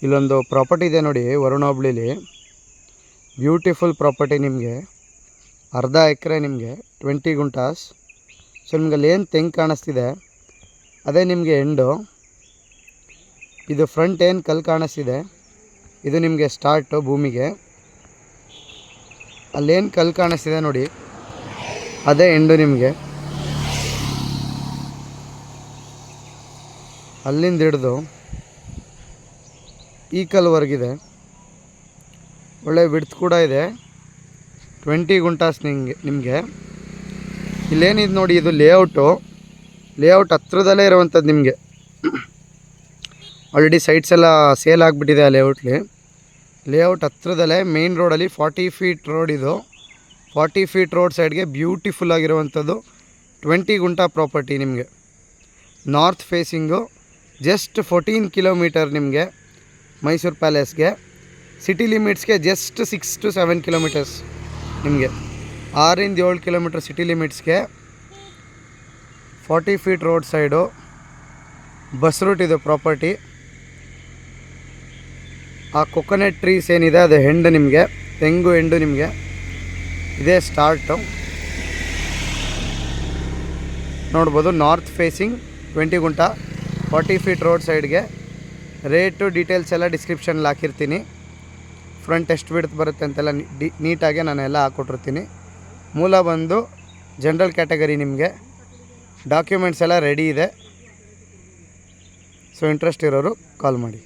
ಇಲ್ಲೊಂದು ಪ್ರಾಪರ್ಟಿ ಇದೆ ನೋಡಿ, ವರುಣ ಹುಬ್ಳಿಲಿ. Beautiful property. ನಿಮಗೆ ಅರ್ಧ ಎಕರೆ, ನಿಮಗೆ 20 ಗುಂಟಾಸ್. ಸೊ ನಿಮ್ಗೆ ಅಲ್ಲಿ ಏನು ತೆಂಗು ಕಾಣಿಸ್ತಿದೆ ಅದೇ ನಿಮಗೆ ಎಂಡು. ಇದು ಫ್ರಂಟ್ ಏನು ಕಲ್ಲು ಕಾಣಿಸ್ತಿದೆ ಇದು ನಿಮಗೆ ಸ್ಟಾರ್ಟು ಭೂಮಿಗೆ. ಅಲ್ಲೇನು ಕಲ್ಲು ಕಾಣಿಸ್ತಿದೆ ನೋಡಿ ಅದೇ ಎಂಡು. ನಿಮಗೆ ಅಲ್ಲಿಂದ ಹಿಡ್ದು ಈ ಕಲ್ವರೆಗಿದೆ. ಒಳ್ಳೆ ವಿಡ್ತ್ ಕೂಡ ಇದೆ. 20 ಗುಂಟಾಸ್ ನಿಮಗೆ. ಇಲ್ಲೇನಿದೆ ನೋಡಿ, ಇದು ಲೇಔಟ್ ಹತ್ರದಲ್ಲೇ ಇರುವಂಥದ್ದು. ನಿಮಗೆ ಆಲ್ರೆಡಿ ಸೈಟ್ಸ್ ಎಲ್ಲ ಸೇಲ್ ಆಗಿಬಿಟ್ಟಿದೆ ಆ ಲೇಔಟ್ ಹತ್ರದಲ್ಲೇ ಮೇನ್ ರೋಡಲ್ಲಿ 40 ಫೀಟ್ ರೋಡ್. ಇದು 40 ಫೀಟ್ ರೋಡ್ ಸೈಡ್ಗೆ ಬ್ಯೂಟಿಫುಲ್ ಆಗಿರುವಂಥದ್ದು 20 ಗುಂಟಾ ಪ್ರಾಪರ್ಟಿ. ನಿಮಗೆ ನಾರ್ತ್ ಫೇಸಿಂಗು, ಜಸ್ಟ್ 14 ಕಿಲೋಮೀಟರ್ ನಿಮಗೆ ಮೈಸೂರು ಪ್ಯಾಲೇಸ್ಗೆ. ಸಿಟಿ ಲಿಮಿಟ್ಸ್ಗೆ ಜಸ್ಟ್ 6 to 7 ಕಿಲೋಮೀಟರ್ಸ್. ನಿಮಗೆ 6 ಇಂದ 7 ಕಿಲೋಮೀಟರ್ ಸಿಟಿ ಲಿಮಿಟ್ಸ್ಗೆ. 40 feet road side bus route ಇದು ಪ್ರಾಪರ್ಟಿ. ಆ ಕೊಕೊನೆಟ್ ಟ್ರೀಸ್ ಏನಿದೆ ಅದು ಹೆಂಡು. ನಿಮಗೆ ತೆಂಗು ಎಂಡು. ನಿಮಗೆ ಇದೇ ಸ್ಟಾರ್ಟು ನೋಡ್ಬೋದು. ನಾರ್ತ್ ಫೇಸಿಂಗ್ 20 ಗುಂಟಾ 40 ಫೀಟ್ ರೋಡ್ ಸೈಡ್ಗೆ. ರೇಟು ಡೀಟೇಲ್ಸ್ ಎಲ್ಲ ಡಿಸ್ಕ್ರಿಪ್ಷನಲ್ಲಿ ಹಾಕಿರ್ತೀನಿ. ಫ್ರಂಟ್ ಎಷ್ಟು ಬಿಡ್ತು ಬರುತ್ತೆ ಅಂತೆಲ್ಲ ನೀಟಾಗಿ ನಾನು ಎಲ್ಲ ಹಾಕ್ಕೊಟ್ಟಿರ್ತೀನಿ. ಮೂಲ ಬಂದು ಜನರಲ್ ಕ್ಯಾಟಗರಿ. ನಿಮಗೆ ಡಾಕ್ಯುಮೆಂಟ್ಸ್ ಎಲ್ಲ ರೆಡಿ ಇದೆ. ಸೊ ಇಂಟ್ರೆಸ್ಟ್ ಇರೋರು ಕಾಲ್ ಮಾಡಿ.